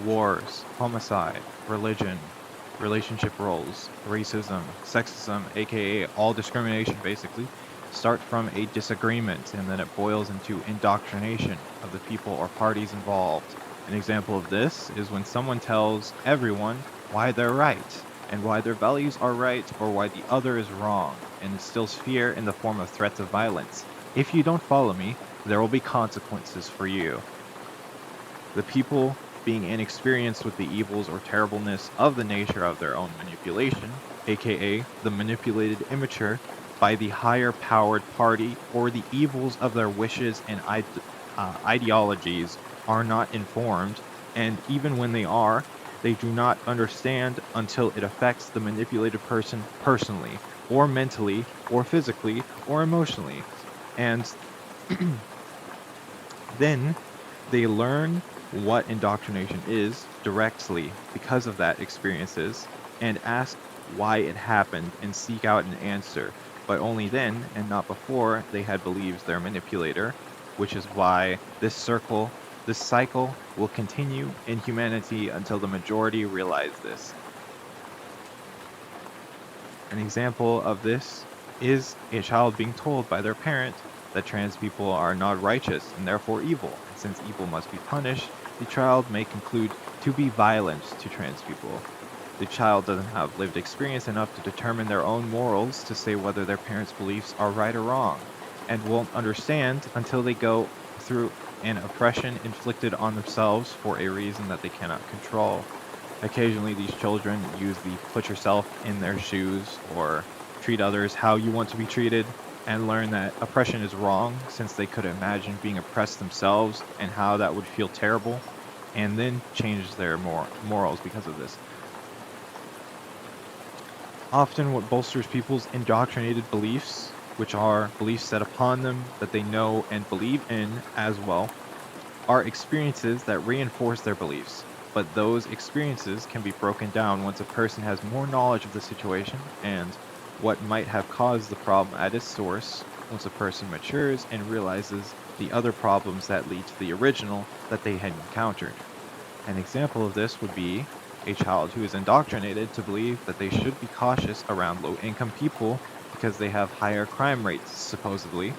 wars, homicide, religion, relationship roles, racism, sexism, aka all discrimination basically, start from a disagreement and then it boils into indoctrination of the people or parties involved. An example of this is when someone tells everyone why they're right and why their values are right or why the other is wrong, and instills fear in the form of threats of violence. If you don't follow me, there will be consequences for you. The people, being inexperienced with the evils or terribleness of the nature of their own manipulation, aka the manipulated immature, by the higher powered party, or the evils of their wishes and ideologies, are not informed, and even when they are, they do not understand until it affects the manipulated person personally, or mentally, or physically, or emotionally. And then they learn what indoctrination is directly because of that experiences and ask why it happened and seek out an answer, but only then and not before they had believed their manipulator, which is why this cycle will continue in humanity until the majority realize this. An example of this is a child being told by their parent that trans people are not righteous and therefore evil, and since evil must be punished, the child may conclude to be violent to trans people. The child doesn't have lived experience enough to determine their own morals to say whether their parents' beliefs are right or wrong, and won't understand until they go through an oppression inflicted on themselves for a reason that they cannot control. Occasionally, these children use the put yourself in their shoes or treat others how you want to be treated and learn that oppression is wrong since they could imagine being oppressed themselves and how that would feel terrible, and then change their morals because of this. Often, what bolsters people's indoctrinated beliefs, which are beliefs set upon them that they know and believe in as well, are experiences that reinforce their beliefs. But those experiences can be broken down once a person has more knowledge of the situation and what might have caused the problem at its source, once a person matures and realizes the other problems that lead to the original that they had encountered. An example of this would be a child who is indoctrinated to believe that they should be cautious around low income people because they have higher crime rates, supposedly.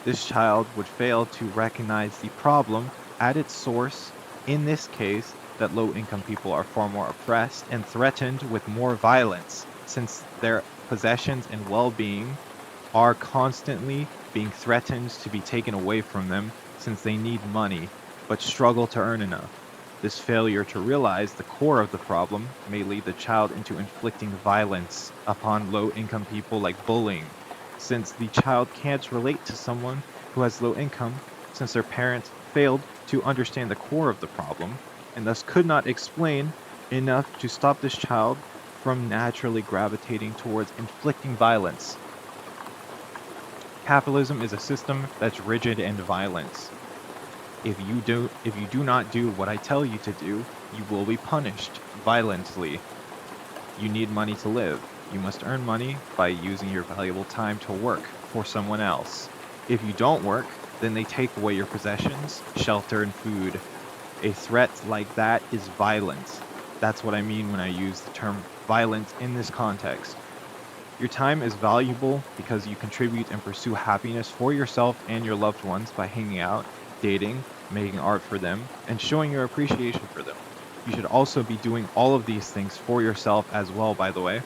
This child would fail to recognize the problem at its source, in this case, that low income people are far more oppressed and threatened with more violence, since their possessions and well being are constantly being threatened to be taken away from them since they need money but struggle to earn enough. This failure to realize the core of the problem may lead the child into inflicting violence upon low income people like bullying, since the child can't relate to someone who has low income since their parents failed to understand the core of the problem and thus could not explain enough to stop this child from naturally gravitating towards inflicting violence. Capitalism is a system that's rigid and violent. If you do not do what I tell you to do, you will be punished violently. You need money to live. You must earn money by using your valuable time to work for someone else. If you don't work, then they take away your possessions, shelter, and food. A threat like that is violent. That's what I mean when I use the term violent in this context. Your time is valuable because you contribute and pursue happiness for yourself and your loved ones by hanging out, dating, making art for them, and showing your appreciation for them. You should also be doing all of these things for yourself as well, by the way.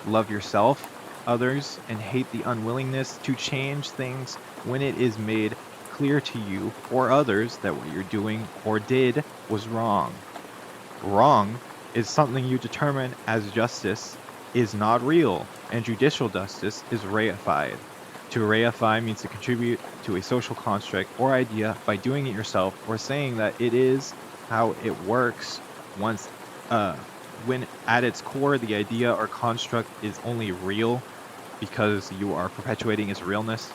Love yourself, others, and hate the unwillingness to change things when it is made clear to you or others that what you're doing or did was wrong. Wrong is something you determine as justice is not real, and judicial justice is reified. To reify means to contribute to a social construct or idea by doing it yourself or saying that it is how it works once when at its core the idea or construct is only real because you are perpetuating its realness.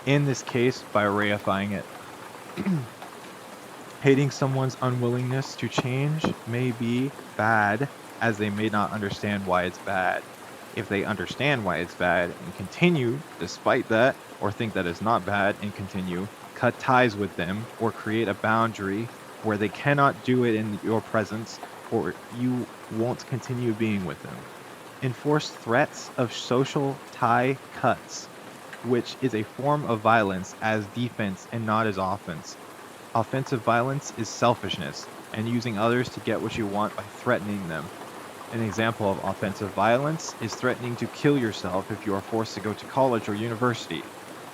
In this case, by reifying it. Hating someone's unwillingness to change may be bad, as they may not understand why it's bad. If they understand why it's bad and continue despite that, or think that it's not bad and continue, cut ties with them or create a boundary where they cannot do it in your presence, or you won't continue being with them. Enforce threats of social tie cuts, which is a form of violence as defense and not as offense. Offensive violence is selfishness and using others to get what you want by threatening them. An example of offensive violence is threatening to kill yourself if you are forced to go to college or university.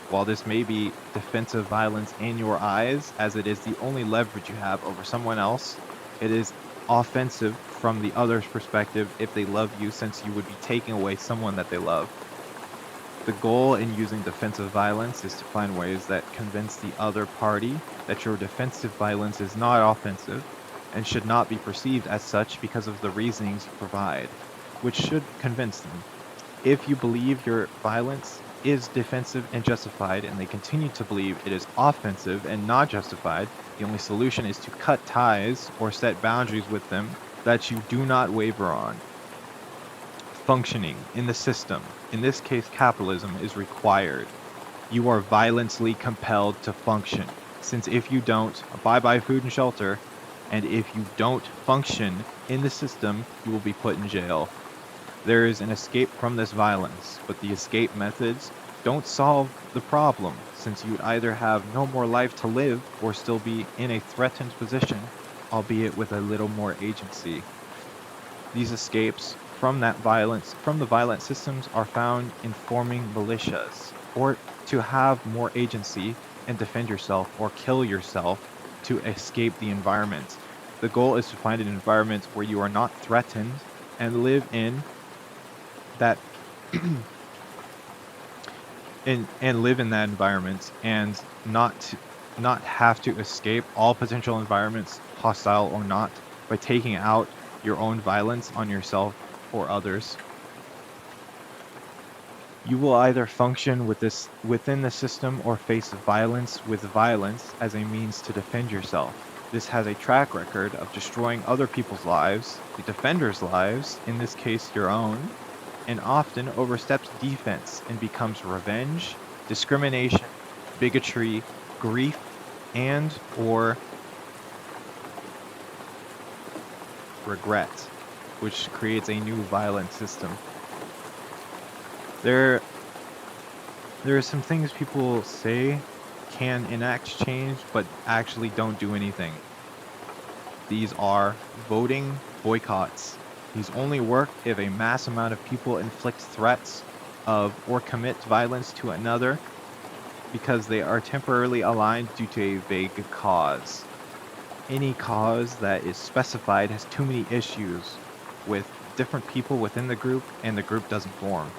While this may be defensive violence in your eyes, as it is the only leverage you have over someone else, it is offensive from the other's perspective if they love you, since you would be taking away someone that they love. The goal in using defensive violence is to find ways that convince the other party that your defensive violence is not offensive and should not be perceived as such because of the reasonings you provide, which should convince them. If you believe your violence is defensive and justified, and they continue to believe it is offensive and not justified, the only solution is to cut ties or set boundaries with them that you do not waver on. Functioning in the system, in this case capitalism, is required. You are violently compelled to function, since if you don't, bye-bye food and shelter, and if you don't function in the system, you will be put in jail. There is an escape from this violence, but the escape methods don't solve the problem, since you would either have no more life to live or still be in a threatened position, albeit with a little more agency. These escapes from the violent systems are found in forming militias, or to have more agency and defend yourself or kill yourself to escape the environment. The goal is to find an environment where you are not threatened and live in that and live in that environment, and not have to escape all potential environments, hostile or not, by taking out your own violence on yourself or others. You will either function within the system or face violence with violence as a means to defend yourself. This has a track record of destroying other people's lives, the defenders' lives, in this case your own, and often oversteps defense and becomes revenge, discrimination, bigotry, grief, and or regret, which creates a new violent system. There are some things people say can enact change, but actually don't do anything. These are voting boycotts. These only work if a mass amount of people inflict threats of or commit violence to another because they are temporarily aligned due to a vague cause. Any cause that is specified has too many issues with different people within the group, and the group doesn't form.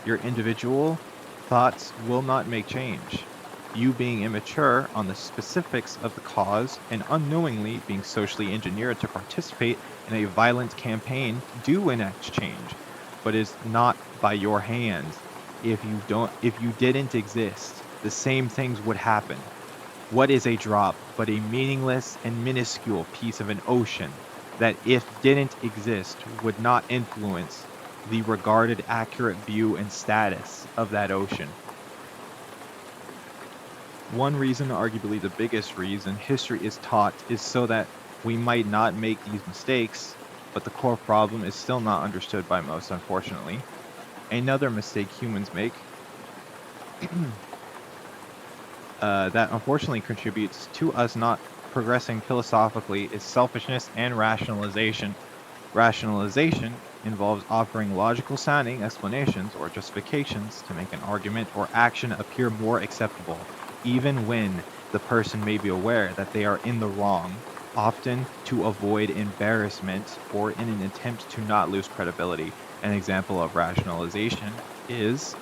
Your individual thoughts will not make change. You being immature on the specifics of the cause and unknowingly being socially engineered to participate in a violent campaign do enact change, but is not by your hand. If you didn't exist, the same things would happen. What is a drop but a meaningless and minuscule piece of an ocean that, if didn't exist, would not influence the regarded accurate view and status of that ocean? One reason, arguably the biggest reason, history is taught is so that we might not make these mistakes, but the core problem is still not understood by most, unfortunately. Another mistake humans make that unfortunately contributes to us not progressing philosophically is selfishness and rationalization. Rationalization involves offering logical sounding explanations or justifications to make an argument or action appear more acceptable, even when the person may be aware that they are in the wrong, often to avoid embarrassment or in an attempt to not lose credibility. An example of rationalization is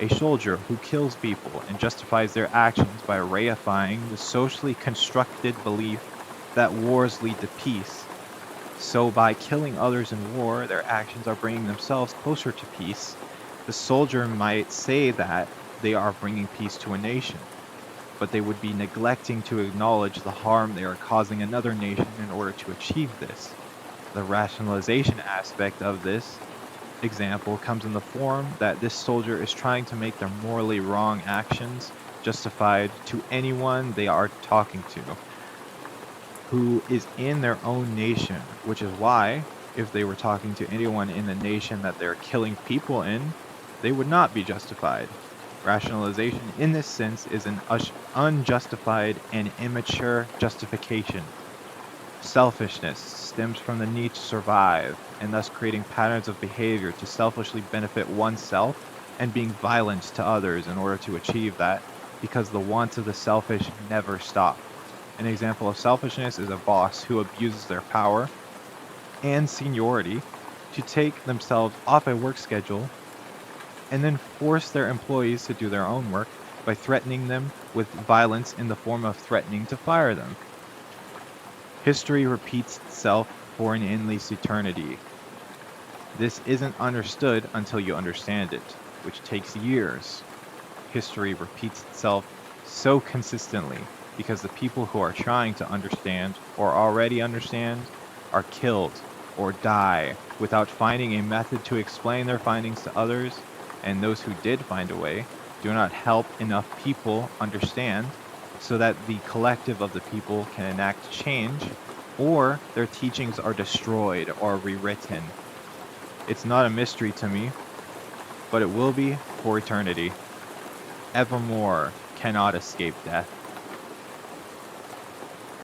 a soldier who kills people and justifies their actions by reifying the socially constructed belief that wars lead to peace. So by killing others in war, their actions are bringing themselves closer to peace. The soldier might say that they are bringing peace to a nation, but they would be neglecting to acknowledge the harm they are causing another nation in order to achieve this. The rationalization aspect of this example comes in the form that this soldier is trying to make their morally wrong actions justified to anyone they are talking to. who is in their own nation, which is why, if they were talking to anyone in the nation that they're killing people in, they would not be justified. Rationalization in this sense is an unjustified and immature justification. Selfishness stems from the need to survive, and thus creating patterns of behavior to selfishly benefit oneself and being violent to others in order to achieve that, because the wants of the selfish never stop. An example of selfishness is a boss who abuses their power and seniority to take themselves off a work schedule and then force their employees to do their own work by threatening them with violence in the form of threatening to fire them. History repeats itself for an endless eternity. This isn't understood until you understand it, which takes years. History repeats itself so consistently because the people who are trying to understand or already understand are killed or die without finding a method to explain their findings to others, and those who did find a way do not help enough people understand so that the collective of the people can enact change, or their teachings are destroyed or rewritten. It's not a mystery to me, but it will be for eternity. Evermore cannot escape death.